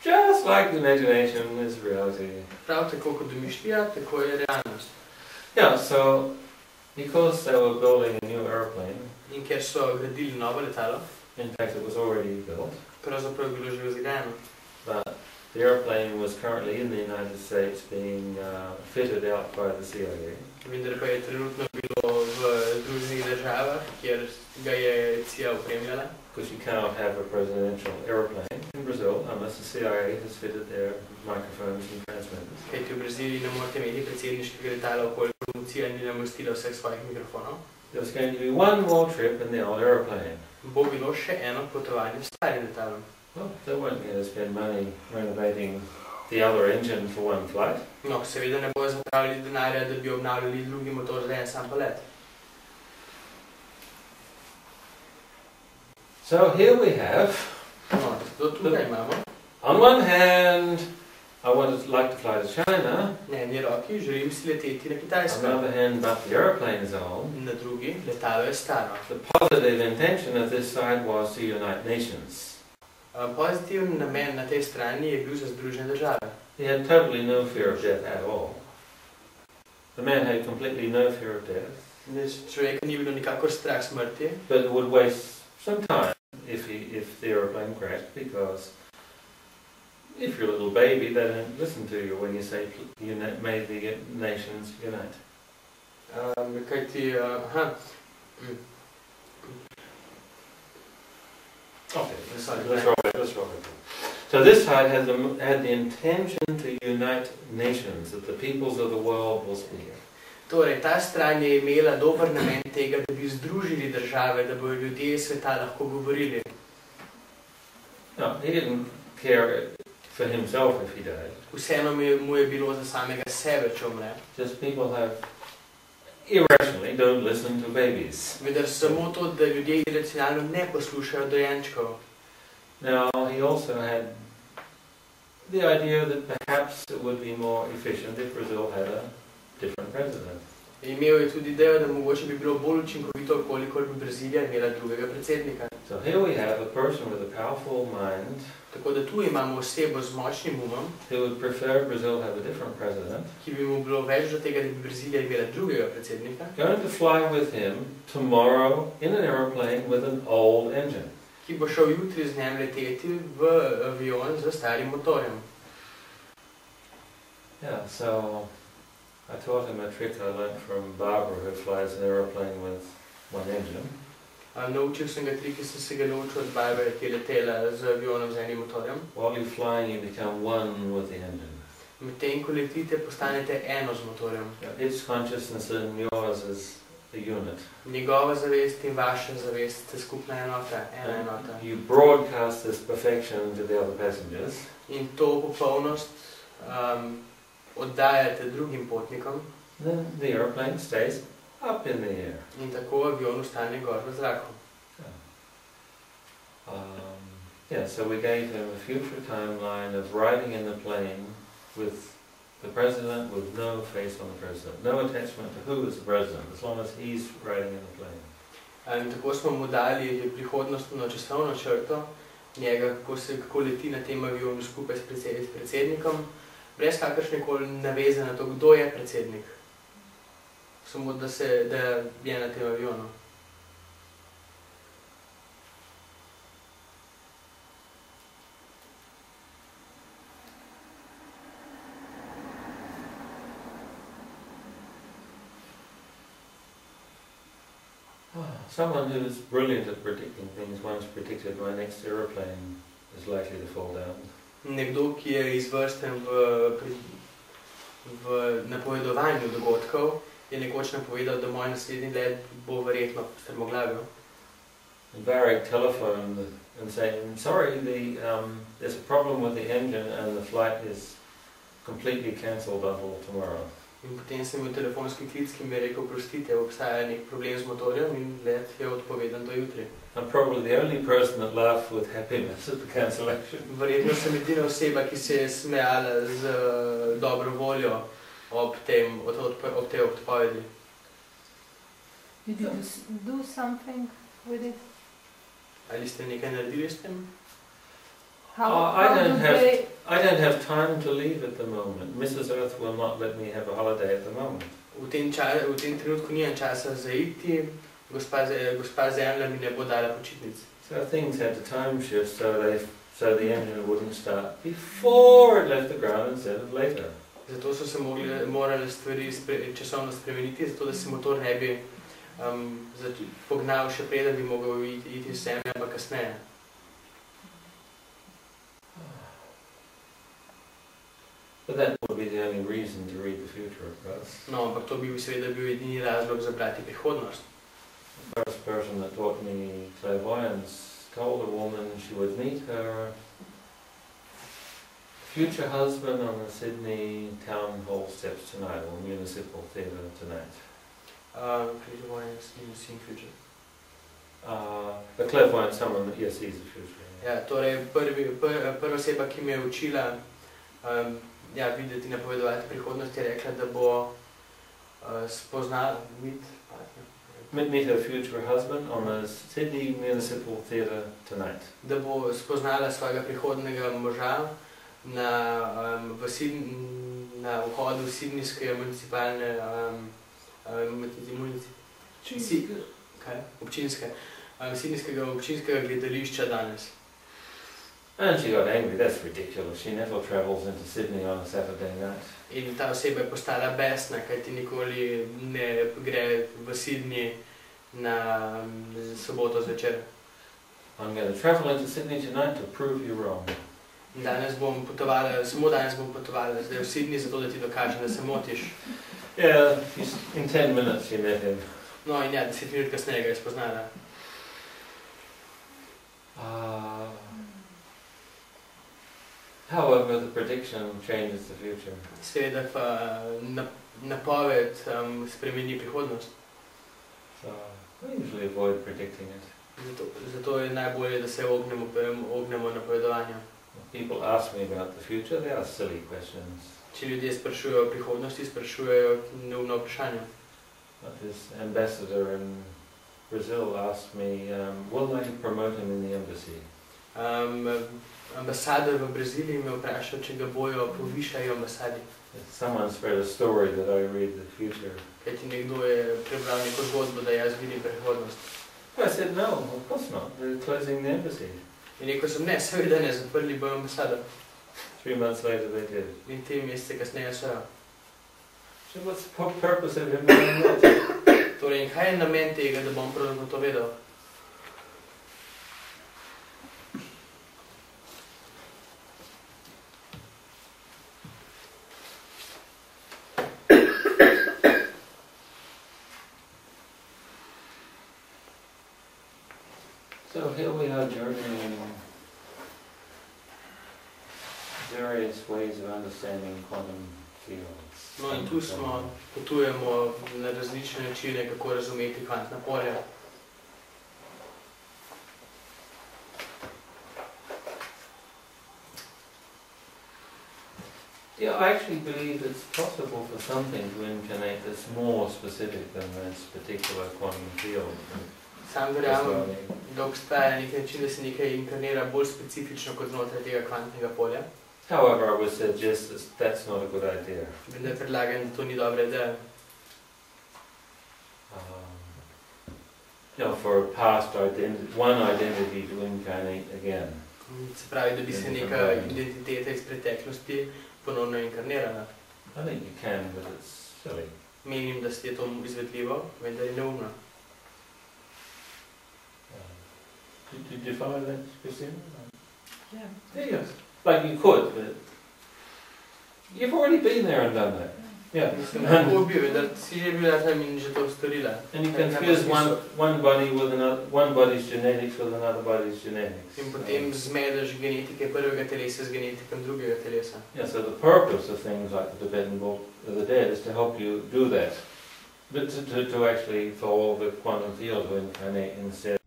Just like the imagination is reality. Prav tako kot domišljija, tako je realnost. Yeah, so because they were building a new airplane, In ker so gradili novo letalo, in fact it was already built, pravzaprav je bilo že vzgrajeno. but the airplane was currently in the United States being fitted out by the CIA. Vendar pa je trenutno bilo v Združenih državah, kjer ga je CIA opremljala. Because you cannot have a presidential airplane in Brazil unless the CIA has fitted their microphones and transmitters. Kajti v Braziliji ne morete imeti predsedniškega letala, okolje promocija ni namestila vseh svojih mikrofonov. There was going to be one more trip in the old airplane. Bo bilo še eno potovanje s starim letalom. Well, they weren't going to spend money renovating the other engine for one flight. No, seveda ne bojo zapravili denarja, da bi obnavljali drugi motor za en sam polet. So here we have, No, zato tukaj imamo. on one hand, I would like to fly to China. Na eni roki želim si leteti na On Kitajsko. the other hand, but the airplane is old. Na drugi, letalo je staro. The positive intention of this side was to unite nations. Pozitiven namen na tej strani je bil za Združene države. He had totally no fear of death at all. The man had completely no fear of death. Človeka ni bilo nikakor strah smrti, But it would waste some time if the airplane crashed, because if you're a little baby, they don't listen to you when you say may the nations unite. kajti, Okay, Sorry, let's roll it. So this side had the intention to unite nations, that the peoples of the world will speak. Torej, ta stran je imela dober namen tega, da bi združili države, da bojo ljudje sveta lahko govorili. No, he didn't care for himself if he died. Vseeno mu je bilo za samega sebe, če umre. Just people have irrationally don't listen to babies. Vendar samo to, da ljudje iracionalno ne poslušajo dojenčkov. Now, he also had the idea that perhaps it would be more efficient if Brazil had a different president. Imel je tudi idejo, da mogoče bi bilo bolj učinkovito, kolikor bi Brazilija imela drugega predsednika. So here we have a person with a powerful mind Tako da tu imamo osebo z močnim umom, who would prefer Brazil have a different president, ki bi mu bilo več do tega, da bi Brazilija imela drugega predsednika, going to fly with him tomorrow in an airplane with an old engine. ki bo šel jutri z njem leteti v avion z starim motorjem. Yeah, so I taught him a trick I learned from Barbara, who flies an airplane with one engine. Naučil sem ga trik, ki sem se ga naučil od Barbare, ki je letela z avionom z enim motorjem. While you're flying, you become one with the engine. Medtem ko letite, postanete eno z motorjem. Its consciousness and yours is a unit. Njegova zavest in vaša zavest ste skupna enota, ena enota. You broadcast this perfection to the other passengers. In to popolnost oddajate drugim potnikom. Then the airplane stays up in the air. In tako avion ostane gor v zraku. Yeah, so we gave him a future timeline of riding in the plane with the president with no face on the president. No attachment to who is the president, as long as he's riding in the plane. In tako smo mu dali prihodnostno časovno črto, njega, kako leti na tem avionu skupaj s predsednikom, brez kakršnekoli naveze na to, kdo je predsednik. Samo da je na tem avionu. Someone who's brilliant at predicting things once predicted my next aeroplane is likely to fall down. Nekdo, ki je izvrsten v napovedovanju dogodkov, je nekoč napovedal, da moj naslednji let bo verjetno strmoglavil. Varric telephoned and saying, sorry, there's a problem with the engine and the flight is completely cancelled until tomorrow. In potem sem imel telefonski klic, ki mi je rekel, prostite, obstaja nek problem z motorjem in let je odpovedan do jutri. I'm probably the only person that laughed with happiness at the cancellation. Verjetno sem edina oseba, ki se je smejala z dobro voljo ob tej odpovedi. Did you do something with it? Ali ste nekaj naredili s tem? How I don't have time to leave at the moment. Mrs. Earth will not let me have a holiday at the moment. V tem trenutku nimam časa za iti, gospa Zemlja mi ne bo dala počitnic. So things had to time shift so the engine wouldn't start before it left the ground instead of later. Zato so se morale stvari časovno spremeniti, zato da se motor ne bi pognal še preden bi mogel iti z Zemlje, ampak kasneje. But that would be the only reason to read the future, of course. No, ampak to bi seveda bil edini razlog za brati prihodnost. The first person that taught me clairvoyance told a woman she would meet her future husband on the Sydney Town Hall steps tonight, or Municipal Theatre tonight. Clairvoyance means seeing future. The clairvoyant, someone that yes, sees the future. Ja, torej prva oseba, ki me je učila videti, napovedovati prihodnost, je rekla, da bo spoznala meet her future husband on the Sydney Municipal Theatre tonight. Da bo spoznala svojega prihodnega moža na vhodu Sydneyske municipalne občinskega gledališča danes. And she got angry. That's ridiculous. She never travels into Sydney on a Saturday night. In ta oseba je postala besna, kajti nikoli ne gre v Sydney na soboto zvečer. I'm going to travel into Sydney tonight to prove you wrong. Samo danes bom potovala zdaj v Sydney, zato da ti dokažem, da se motiš. Yeah, in 10 minutes she met him. No in ja, 10 minut kasneje ga je spoznala. However, the prediction changes the future. Seveda pa napoved spremeni prihodnost. So we usually avoid predicting it. Zato je najbolje, da se ognemo napovedovanju. People ask me about the future, they ask silly questions. Če ljudje sprašujejo o prihodnosti, sprašujejo neumna vprašanja. This ambassador in Brazil asked me, will they promote him in the embassy? Ambasador v Braziliji me vprašal, če ga bojo povišali ambasadi. Someone spread a story that I read the future. Kajti nekdo je prebral neko zgodbo, da jaz vidim prihodnost. I said, no, of course not. They're closing the embassy. In rekel sem, ne, seveda ne, zaprli bojo ambasado. 3 months later they did. In 3 mesece kasneje so. So what's the purpose of him doing that? Torej, in kaj je namen tega, da bom pravzaprav to vedel? So here we are journeying various ways of understanding quantum fields. No in tu smo, potujemo na različne načine, kako razumeti kvantna polja. Yeah, I actually believe it's possible for something to incarnate that's more specific than this particular quantum field. Sam verjamem, da obstaja nek način, da se nekaj inkarnira bolj specifično kot znotraj tega kvantnega polja. However, I would suggest that that's not a good idea. Vendar predlagam, da to ni dobra ideja. For past one identity to incarnate again. Se pravi, da bi se neka identiteta iz preteklosti ponovno inkarnirala. I think you can, but it's silly. Menim, da je to izvedljivo, vendar je neumno. Did you follow that, Christine? Yeah. Yes. Like you could, but you've already been there and done that. Yeah. Lahko bi, da si že bila tam in že to storila. And you confuse one body with one body's genetics with another body's genetics. In potem zmedeš genetike prvega telesa z genetikom drugega telesa. Yeah, so the purpose of things like the Tibetan Book of the Dead is to help you do that. But to actually, for all the quantum field to incarnate instead